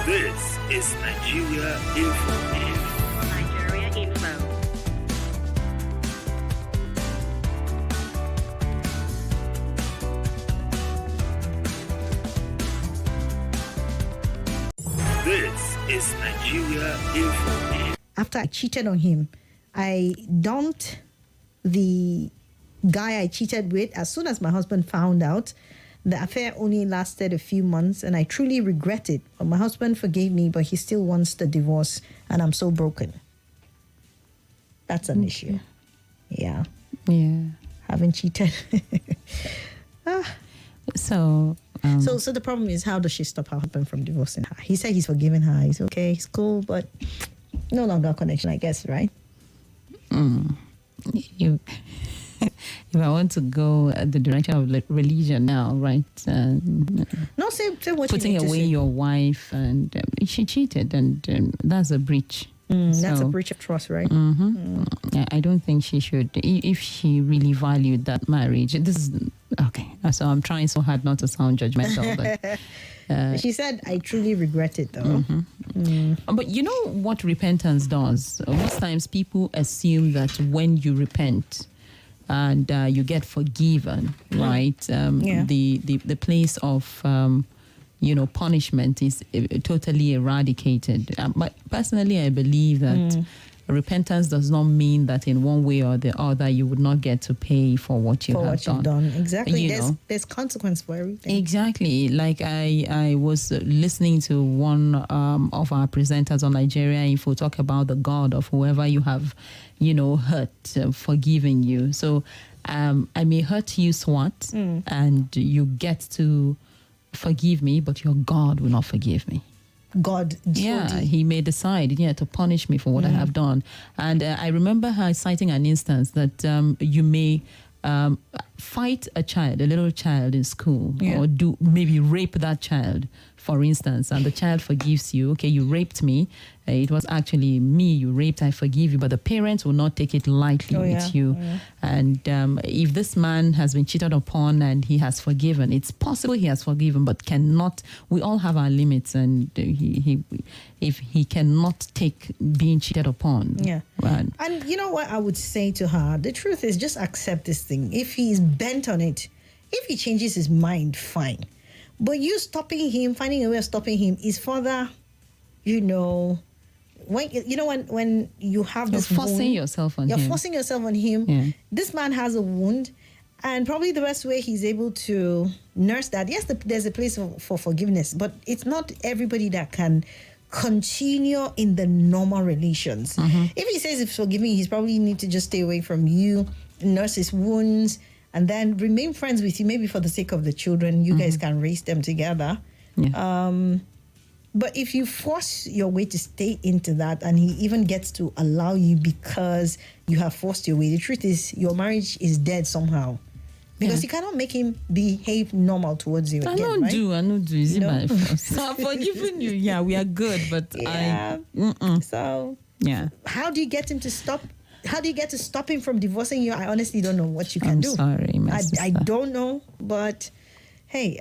This is Nigeria Info. Nigeria Info. This is Nigeria Info. After I cheated on him, I dumped the guy I cheated with. As soon as my husband found out, the affair only lasted a few months, and I truly regret it. But my husband forgave me, but he still wants the divorce, and I'm so broken. That's an issue. Yeah. Having cheated. So the problem is, how does she stop her husband from divorcing her? He said he's forgiven her. He's okay. He's cool, but no longer a connection, I guess, right? If I want to go the direction of religion now, right? No, say what putting you need away to say. your wife, and she cheated, and that's a breach. That's a breach of trust, right? Yeah, I don't think she should. If she really valued that marriage, this is okay. So I'm trying so hard not to sound judgmental, but she said, "I truly regret it, though." But you know what repentance does? Most times people assume that when you repent and you get forgiven, right? The place of punishment is totally eradicated. But personally, I believe that repentance does not mean that in one way or the other you would not get to pay for what you have done. Exactly. There's consequence for everything. Exactly. Like I was listening to one of our presenters on Nigeria Info talk about the God of whoever you have, hurt, forgiving you. So I may hurt you, Swat, and you get to forgive me, but your God will not forgive me. God, yeah, he may decide, to punish me for what I have done. And I remember her citing an instance that you may fight a little child in school, or maybe rape that child, for instance, and the child forgives you. Okay, you raped me. It was actually me you raped. I forgive you. But the parents will not take it lightly with you. And if this man has been cheated upon and he has forgiven, it's possible he has forgiven, but cannot. We all have our limits, and if he cannot take being cheated upon. And you know what I would say to her? The truth is, just accept this thing. If he's bent on it, if he changes his mind, fine. But you stopping him, finding a way of stopping him is further, when you have this you're forcing wound, yourself on you're him. forcing yourself on him. This man has a wound, and probably the best way he's able to nurse that. Yes, there's a place for forgiveness, but it's not everybody that can continue in the normal relations. If he says he's forgiving, he's probably need to just stay away from you, nurse his wounds, and then remain friends with you, maybe for the sake of the children. You guys can raise them together. But if you force your way to stay into that, and he even gets to allow you because you have forced your way, the truth is your marriage is dead somehow. Because you cannot make him behave normal towards you again, I don't do. Is it my fault? So I've forgiven you. Yeah, we are good, but So how do you get him to stop? How do you get to stop him from divorcing you? I honestly don't know what you can do. Sorry, my sister. I don't know, but hey,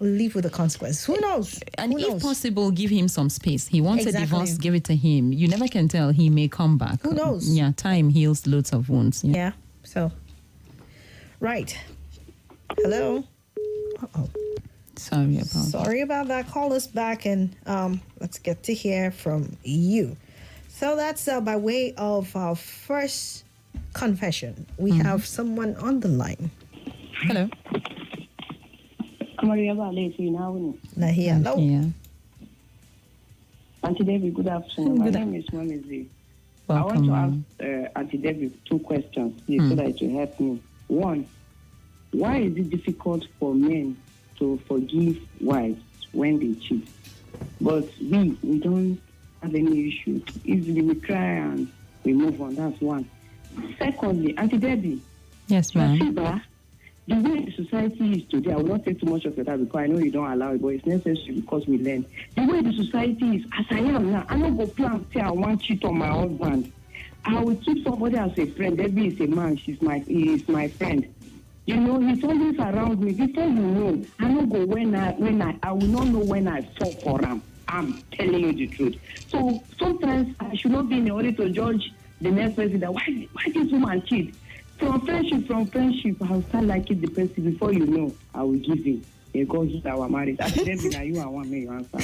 live with the consequence. Who knows? And if possible, give him some space. He wants a divorce, give it to him. You never can tell. He may come back. Who knows? Yeah, time heals loads of wounds. Yeah. So, right. Hello. Sorry about that. Call us back, and let's get to hear from you. So that's by way of our first confession. We have someone on the line. Hello. Nahia. Hello. Yeah. Auntie Debby, good afternoon. My name is Mamizi. I want to ask Auntie Debby 2 questions, please, so that it will help me. 1, why is it difficult for men to forgive wives when they cheat? But we don't have any issue. Easily we cry and we move on. That's 1. Secondly, Auntie Debby. Yes, ma'am. The way the society is today, I will not take too much of your time because I know you don't allow it, but it's necessary because we learn. The way the society is, as I am now, I don't go plan say I want to cheat on my husband. I will keep somebody as a friend. Debbie is a man. He is my friend. He's always around me. Before you know, I don't go when I will not know when I fall for him. I'm telling you the truth. So sometimes I should not be in a hurry to judge the next person that why this woman cheat. From friendship, I'll start liking the person. Before you know, I will give in. God hit our marriage. I said, now you are one, you answer.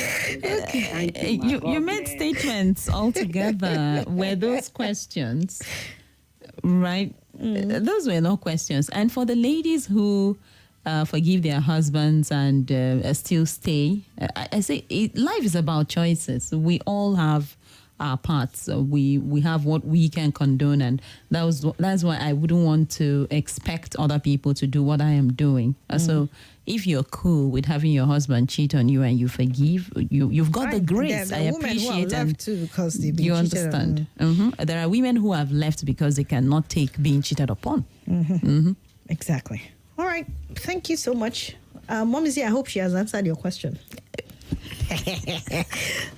You made statements altogether. Were those questions, right? Those were not questions. And for the ladies who forgive their husbands and still stay, I say life is about choices. We all have our parts. We have what we can condone, and that's why I wouldn't want to expect other people to do what I am doing. So if you're cool with having your husband cheat on you and you forgive, you've got the grace. I appreciate it. Too because they've been you understand. There are women who have left because they cannot take being cheated upon. Exactly. All right. Thank you so much. Mom is here. I hope she has answered your question.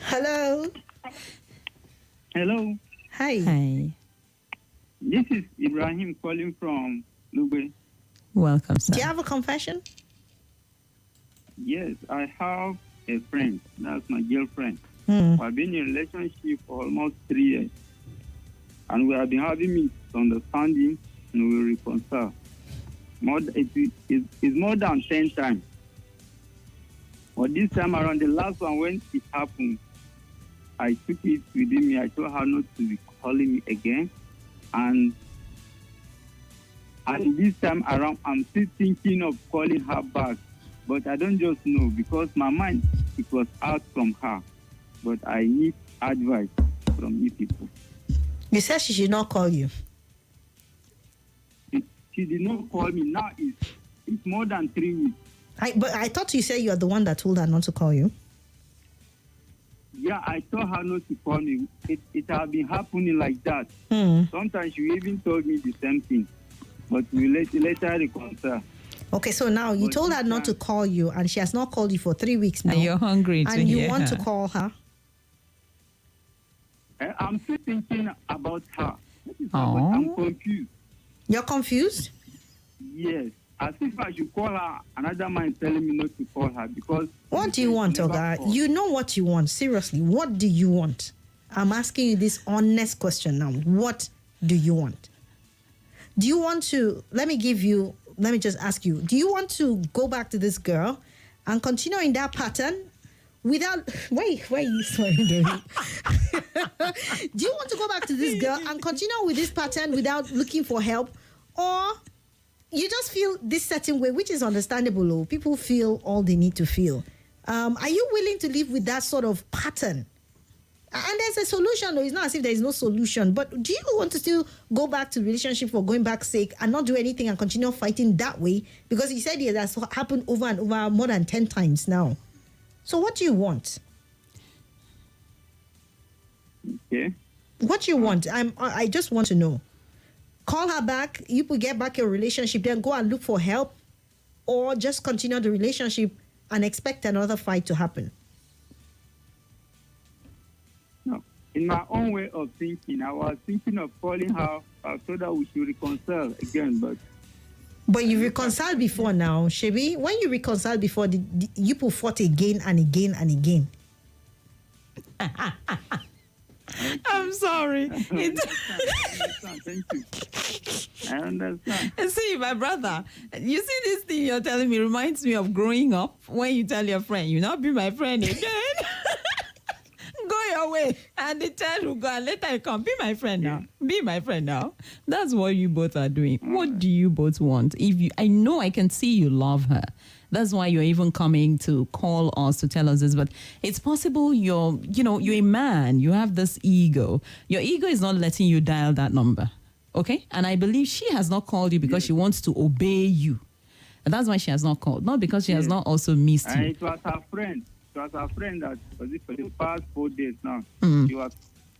Hello. Hello. Hi. This is Ibrahim calling from Lugbe. Welcome, sir. Do you have a confession? Yes, I have a friend. That's my girlfriend. I've been in a relationship for almost 3 years. And we have been having misunderstanding and we reconcile. It's more than 10 times. But this time around, the last one, when it happened, I took it within me. I told her not to be calling me again. And this time around, I'm still thinking of calling her back. But I don't just know because my mind, it was out from her. But I need advice from you people. You said she should not call you. She did not call me. Now it's more than 3 weeks. But I thought you said you are the one that told her not to call you. Yeah, I told her not to call me. It has been happening like that. Sometimes she even told me the same thing. But we later reconcile. Okay, so now you told her not to call you, and she has not called you for 3 weeks now. And you're hungry and you want to call her. I'm still thinking about her. But I'm confused. You're confused? Yes. As if I should call her, another man is telling me not to call her because... What do you want, Oga? You know what you want. Seriously, what do you want? I'm asking you this honest question now. What do you want? Do you want to... Let me just ask you. Do you want to go back to this girl and continue in that pattern without... Wait, you swearing, Debby? Do you want to go back to this girl and continue with this pattern without looking for help? Or you just feel this certain way, which is understandable. People feel all they need to feel. Are you willing to live with that sort of pattern? And there's a solution, though. It's not as if there is no solution. But do you want to still go back to relationship for going back's sake and not do anything and continue fighting that way? Because you said it has happened over and over more than 10 times now. So what do you want? Okay. What do you want? I just want to know. Call her back. You could get back your relationship. Then go and look for help. Or just continue the relationship and expect another fight to happen. No. In my own way of thinking, I was thinking of calling her so that we should reconcile again. But you reconciled before now, Shebi. When you reconciled before, you fought again and again and again. I'm sorry. I understand. Thank you. I understand. See, my brother, you see this thing you're telling me reminds me of growing up when you tell your friend, "You not be my friend again." Go your way. And the child will go and later you come. Be my friend now. Be my friend now. That's what you both are doing. What do you both want? I know I can see you love her. That's why you're even coming to call us to tell us this. But it's possible you're a man. You have this ego. Your ego is not letting you dial that number. Okay? And I believe she has not called you because she wants to obey you. And that's why she has not called. Not because she has not also missed you. It was her friend. It was her friend that for the past 4 days now.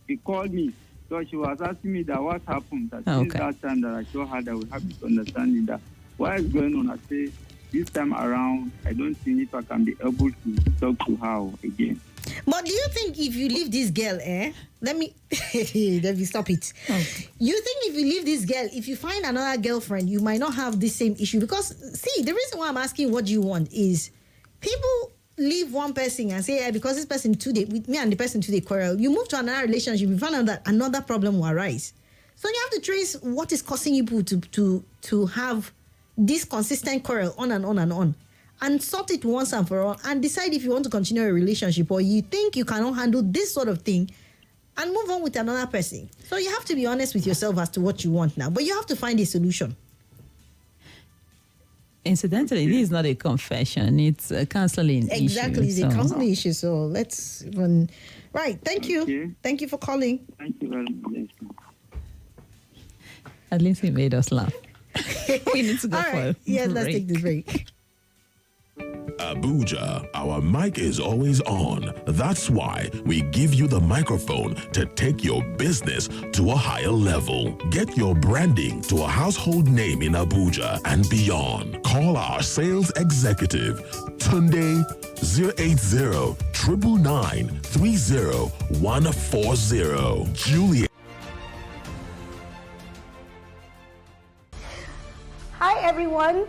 She called me. So she was asking me that what happened. That since that time that I told her that we have this understanding that what is going on. I say, this time around, I don't think if I can be able to talk to her again. But do you think if you leave this girl, let me stop it. Okay. You think if you leave this girl, if you find another girlfriend, you might not have the same issue? Because, see, the reason why I'm asking what you want is people leave one person and say, because this person today, with me and the person today quarrel, you move to another relationship, you find out that another problem will arise. So you have to trace what is causing you to have this consistent quarrel on and on and on, and sort it once and for all, and decide if you want to continue a relationship or you think you cannot handle this sort of thing, and move on with another person. So you have to be honest with yourself as to what you want now, but you have to find a solution. Incidentally, this is not a confession. It's a counseling issue. Exactly, it's a counseling issue. So let's run. Right, thank you. Okay. Thank you for calling. Thank you very much. At least he made us laugh. We need to go All for right. a Yes, break. let's take the break. Abuja, our mic is always on. That's why we give you the microphone to take your business to a higher level. Get your branding to a household name in Abuja and beyond. Call our sales executive, Tunde 080 999 30140. Julia. Hi everyone,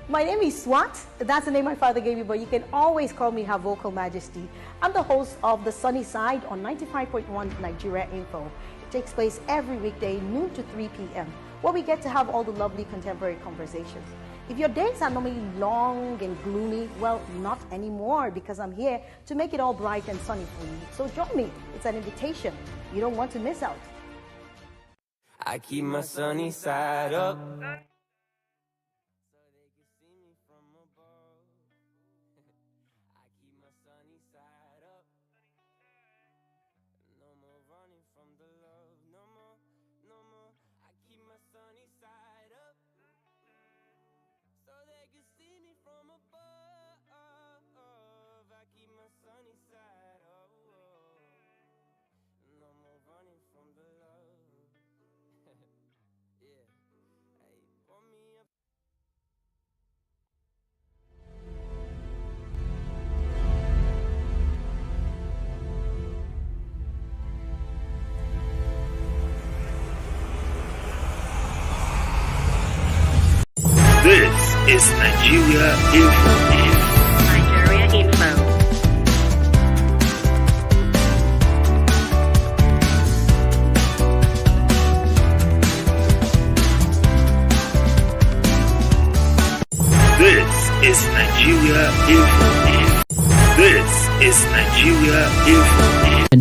my name is Swat. That's the name my father gave me, but you can always call me Her Vocal Majesty. I'm the host of The Sunny Side on 95.1 Nigeria Info. It takes place every weekday, noon to 3 p.m., where we get to have all the lovely contemporary conversations. If your days are normally long and gloomy, well, not anymore, because I'm here to make it all bright and sunny for you. So join me. It's an invitation. You don't want to miss out. I keep my sunny side up. This is Nigeria Info. Nigeria Info. This is Nigeria Info. This is Nigeria Info.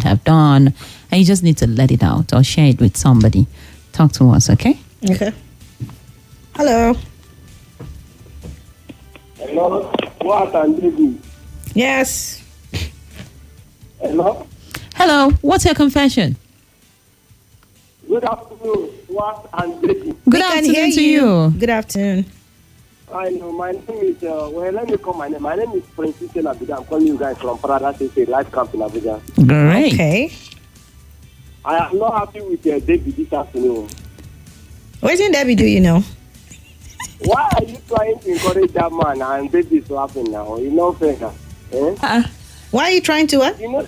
Have done, and you just need to let it out or share it with somebody. Talk to us, okay? Okay. Hello. Hello, Swat and Debby. Yes. Hello. Hello, what's your confession? Good afternoon, Swat and Debby. Good We can afternoon hear to you. Good afternoon. I know, my name is, let me call my name. My name is Prince in Abuja. I'm calling you guys from Paradise State Life Camp in Abuja. Great. Okay. I am not happy with Debby this afternoon. What did Debby do, you know? Why are you trying to encourage that man and Debby is laughing now? You know, fair. Eh? Why are you trying to what? You know,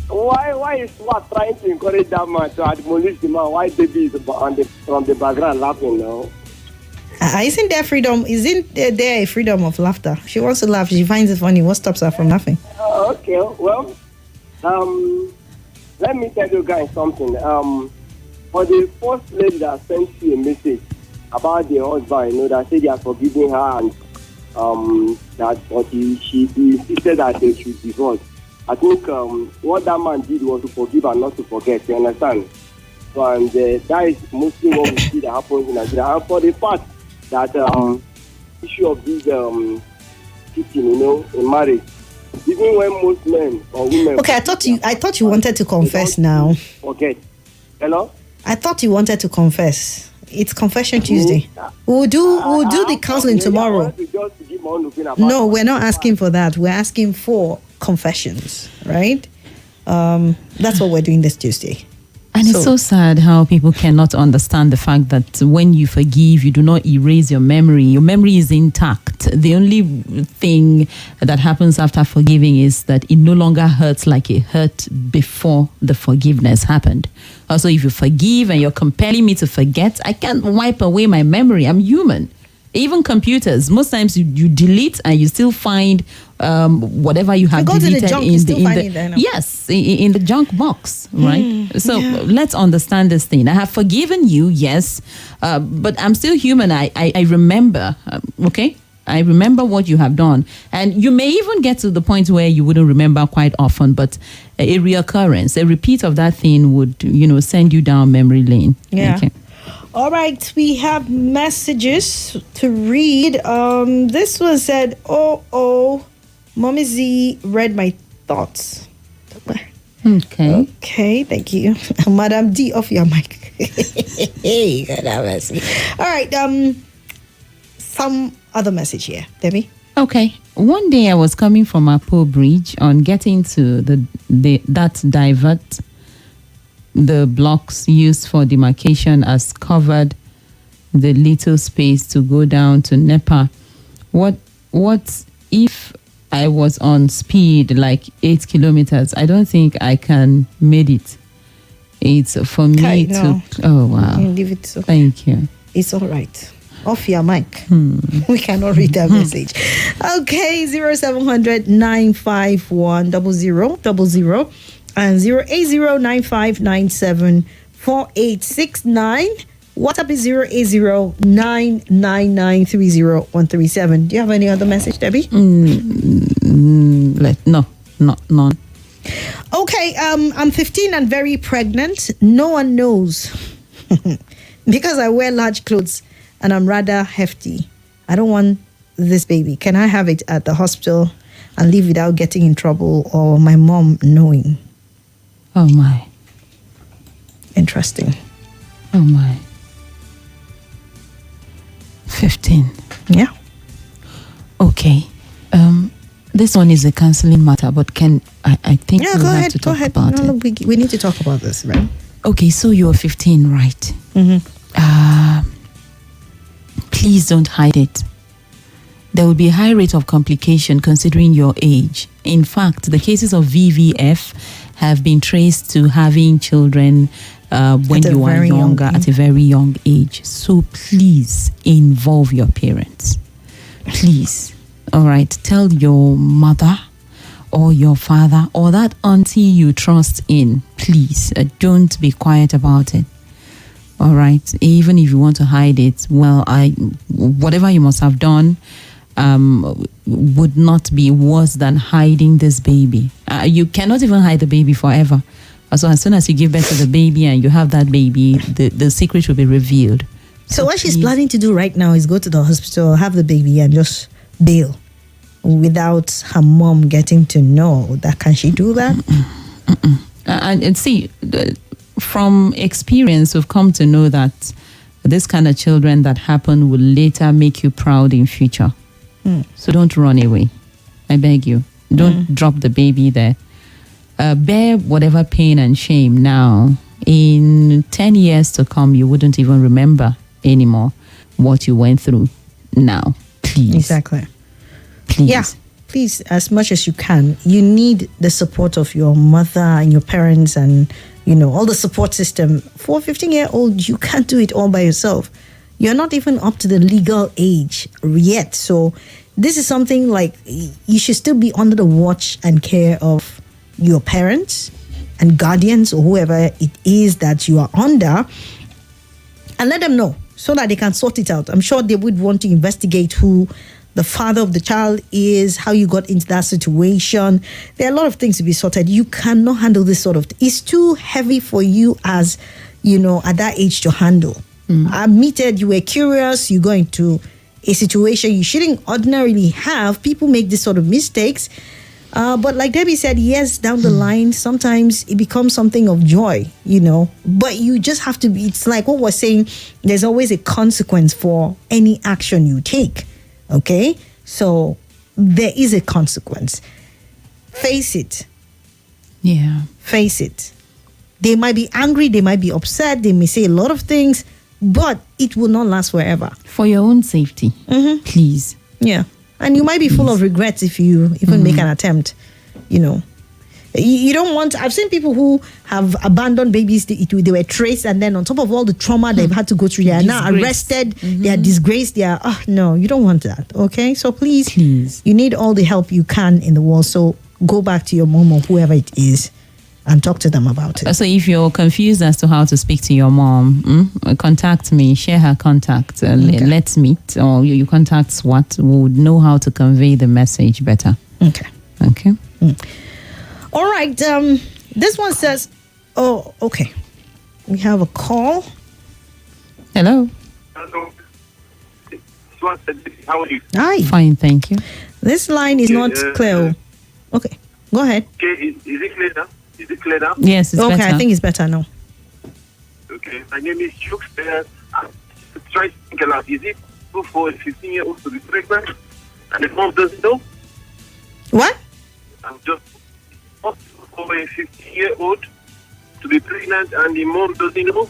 why is Swat trying to encourage that man to admonish the man? Why Debby is from the background laughing now? Isn't there freedom? Isn't there a freedom of laughter? She wants to laugh. She finds it funny. What stops her from laughing? Okay, well, let me tell you guys something. For the first lady that sent you a message about the husband, that said they are forgiving her and that but she insisted that they should divorce. I think what that man did was to forgive and not to forget. You understand? So, and that is mostly what we see that happens in Nigeria. And for the fact that issue of this cheating, in marriage, even when most men or women. Okay, I thought you wanted to confess now. Okay. Hello? I thought you wanted to confess. It's Confession Tuesday. We'll do the counseling tomorrow. No, we're not asking for that. We're asking for confessions, right? That's what we're doing this Tuesday. And it's so sad how people cannot understand the fact that when you forgive, you do not erase your memory. Your memory is intact. The only thing that happens after forgiving is that it no longer hurts like it hurt before the forgiveness happened. Also, if you forgive and you're compelling me to forget, I can't wipe away my memory. I'm human. Even computers, most times you delete and you still find whatever you have deleted in the junk box, right? So let's understand this thing. I have forgiven you, yes, but I'm still human. I remember, okay? I remember what you have done. And you may even get to the point where you wouldn't remember quite often, but a reoccurrence, a repeat of that thing would, send you down memory lane. Yeah. Okay. All right, we have messages to read. This one said, Mommy Z read my thoughts. Okay. Okay, thank you. Madam D, off your mic. Hey, God have mercy. All right, some other message here, Debbie. Okay. One day I was coming from Apo Bridge on getting to that divert. The blocks used for demarcation has covered the little space to go down to NEPA. What if I was on speed like 8 kilometers? I don't think I can made it. It's for me to... Oh, wow. Leave it so. Thank you. It's all right. Off your mic. We cannot read that message. Okay, 0700 951 0000 and 08095974869. WhatsApp is 08099930137. Do you have any other message, Debbie? No, none. Okay, I'm 15 and very pregnant. No one knows. Because I wear large clothes and I'm rather hefty. I don't want this baby. Can I have it at the hospital and leave without getting in trouble or my mom knowing? Oh, my. Interesting. Oh, my. 15. Yeah. Okay. This one is a counseling matter, but I think we have to talk about it. We need to talk about this, right? Okay, so you're 15, right? Mm-hmm. Please don't hide it. There will be a high rate of complication considering your age. In fact, the cases of VVF have been traced to having children when you are younger, at a very young age. So please involve your parents. Please. All right. Tell your mother or your father or that auntie you trust in. Please don't be quiet about it. All right. Even if you want to hide it, whatever you must have done would not be worse than hiding this baby. You cannot even hide the baby forever. So as soon as you give birth to the baby and you have that baby, the secret will be revealed. So what she's planning to do right now is go to the hospital, have the baby, and just bail without her mom getting to know that. Can she do that? And see, from experience, we've come to know that this kind of children that happen will later make you proud in future. So don't run away. I beg you. Don't drop the baby there. Bear whatever pain and shame now. In 10 years to come, you wouldn't even remember anymore what you went through now. Please. Exactly. Please. Yeah. Please, as much as you can. You need the support of your mother and your parents and, all the support system. For a 15-year-old, you can't do it all by yourself. You're not even up to the legal age yet. So this is something like you should still be under the watch and care of your parents and guardians or whoever it is that you are under, and let them know so that they can sort it out. I'm sure they would want to investigate who the father of the child is, how you got into that situation. There are a lot of things to be sorted. You cannot handle this sort of it's too heavy for you as, at that age to handle. Admitted you were curious, you go into a situation you shouldn't ordinarily have. People make this sort of mistakes. But like Debbie said, yes, down the line, sometimes it becomes something of joy, But you just have to be, it's like what we're saying, there's always a consequence for any action you take, okay? So there is a consequence. Face it. Yeah. Face it. They might be angry, they might be upset, they may say a lot of things, but it will not last forever. For your own safety, please. Yeah. And you might be full of regrets if you even make an attempt, You don't want. I've seen people who have abandoned babies. They were traced, and then on top of all the trauma they've had to go through, they are now arrested. They are disgraced. They are. Oh no, you don't want that. Okay, so please, you need all the help you can in the world. So go back to your mom or whoever it is, and talk to them about it. So if you're confused as to how to speak to your mom, contact me. Share her contact. Let's meet, or you contact Swat. We would know how to convey the message better. Okay. Okay. All right. This one says, oh, okay. We have a call. Hello. Hello. How are you? Hi. Fine, thank you. This line is not clear. Okay, go ahead. Okay, is it clear now? Is it clear now? Yes, it's better. Okay, I think it's better now. Okay, my name is Chooks. I'm trying to think a lot. Is it good for a 15-year-old to be pregnant and the mom doesn't know? What? I'm just possible for a 15-year-old to be pregnant and the mom doesn't know?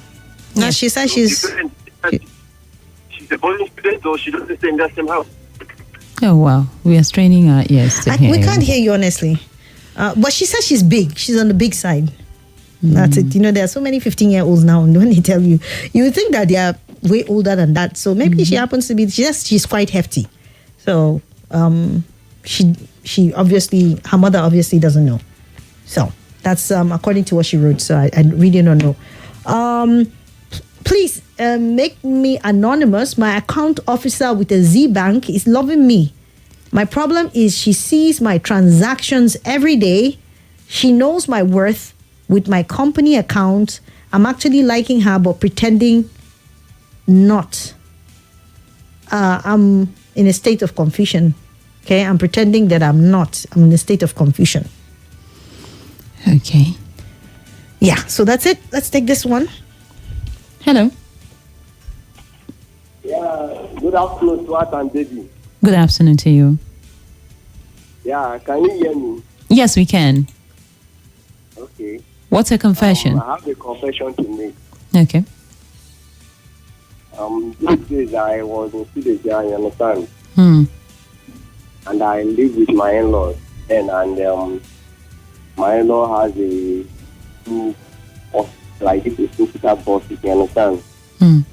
No, she said she's a boarding student or she doesn't stay in that same house. Oh, wow. We are straining our ears to hear. We can't hear you, honestly. But she says she's big. She's on the big side. That's it. You know, there are so many 15-year-olds now. And when they tell you, you would think that they are way older than that. So maybe she happens to be, she's quite hefty. So she obviously, her mother obviously doesn't know. So that's according to what she wrote. So I really don't know. Please make me anonymous. My account officer with a Z Bank is loving me. My problem is she sees my transactions every day. She knows my worth with my company account. I'm actually liking her, but pretending not. I'm in a state of confusion. Okay, I'm pretending that I'm not. I'm in a state of confusion. Okay. Yeah, so that's it. Let's take this one. Hello. Yeah, good afternoon, Swat and Debby. Good afternoon to you. Yeah, can you hear me? Yes, we can. Okay. What's a confession? I have a confession to make. Okay. These days I was in Philadelphia, you understand? And I live with my in-laws then, and my in-law has a like this is two-seater bus, you understand? Can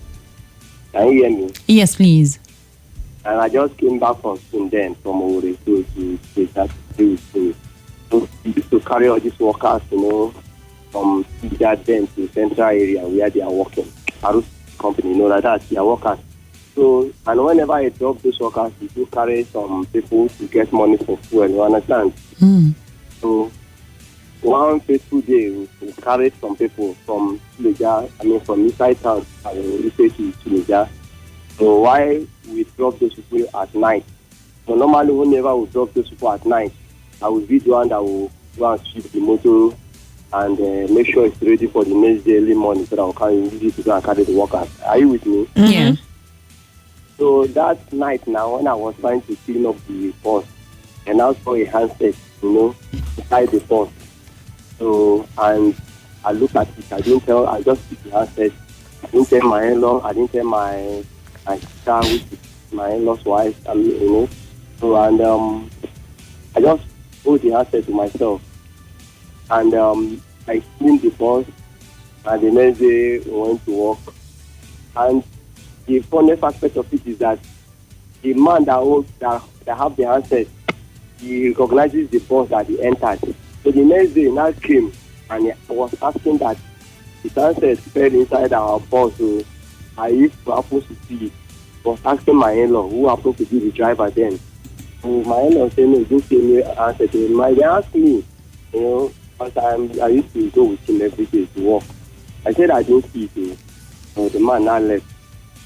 you hear me? Yes, please. And I just came back from Sweden from Ore to that day to carry all these workers, you know, from that then to central area where they are working. Arus company, you know, like that, they are workers. So, and whenever I drop those workers, we do carry some people to get money for fuel, you understand? So, one fateful day, we carried some people from Suleja, from inside town, to Suleja. So why we drop those people at night? So normally whenever we drop those people at night, I will be the one that will go and sweep the motor and make sure it's ready for the next day early morning so that we can use it to go and carry the workers. Are you with me? Yeah. So that night now, when I was trying to clean up the bus, and I saw a handset, you know, inside the bus. So, and I looked at it, I just took the handset. I didn't tell my in-law, I didn't tell my sister, which is my in-law's wife, you know. So, and I just hold the handset to myself. And I cleaned the bus, and the next day we went to work. And the funniest aspect of it is that the man that have the handset, he recognizes the bus that he entered. So the next day, now came and he was asking that the handset fell inside our bus. So I used to happen to see it. I was asking my in-law, who happened to be the driver then. So my in-law said, no, don't say me handset. They asked me, you know, because I used to go with him every day to work. I said I don't see it. So the man now left.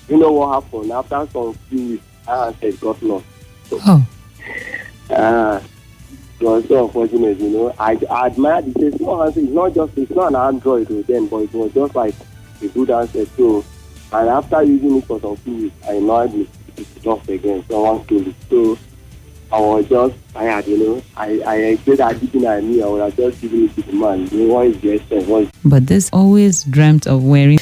You know what happened? After some few weeks, I handset got lost. So, it was so unfortunate, you know. I admired it. It's not an Android then, but it was just like a good answer. So, and after using it for some few weeks, I know it's lost again. Someone stole it. So, I was just tired, you know. I said I didn't know me. I would have just given it to the man. You know, what is the essence? But this always dreamt of wearing.